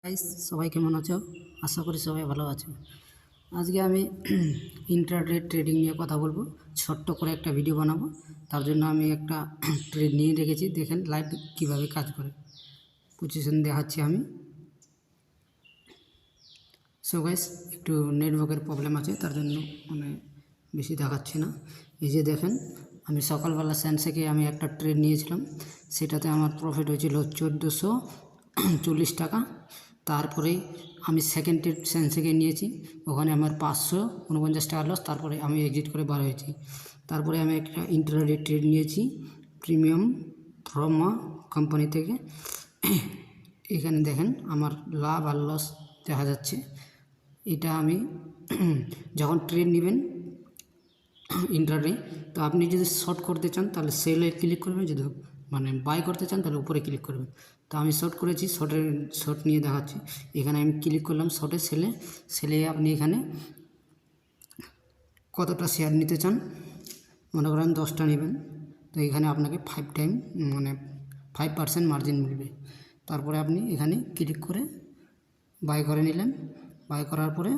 Guys সবাই কেমন আছো? আশা করি সবাই ভালো আছো। আজকে আমি ইন্টারডে ট্রেডিং নিয়ে কথা বলবো। ছোট্ট করে একটা ভিডিও বানাবো, তার জন্য আমি একটা ট্রেড নিয়ে রেখেছি। দেখেন লাইভ কীভাবে কাজ করে, পজিশন দেখাচ্ছি আমি। সো গাইস একটু নেটওয়ার্কের প্রবলেম আছে, তার জন্য বেশি দেখাচ্ছি না। এই যে দেখেন, আমি সকালবেলা সেন্সেকে আমি একটা ট্রেড নিয়েছিলাম, সেটাতে আমার প্রফিট হয়েছিল 1440 টাকা। তারপরে আমি সেকেন্ড ট্রেড সেন্সেকে নিয়েছি, ওখানে আমার 549 টাকা লস। তারপরে আমি এক্সিট করে বার হয়েছি। তারপরে আমি একটা ইন্টারডে ট্রেড নিয়েছি প্রিমিয়াম ফ্রমা কোম্পানি থেকে। এখানে দেখেন আমার লাভ আর লস দেখা যাচ্ছে। এটা আমি যখন ট্রেড নেবেন ইন্টারডে, তো আপনি যদি শর্ট করতে চান তাহলে সেলে ক্লিক করবেন, যদি বাই করতে চান তাহলে উপরে ক্লিক করবেন। তো আমি শর্ট করেছি, শর্ট নিয়ে দেখাচ্ছি। এখানে আমি ক্লিক করলাম শর্টে, সেলে আপনি এখানে কতটা শেয়ার নিতে চান, মনে করেন 10টা নেবেন, তো এখানে আপনাকে 5% মার্জিন মিলবে। তারপরে আপনি এখানে ক্লিক করে বাই করে নিলেন। বাই করার পরে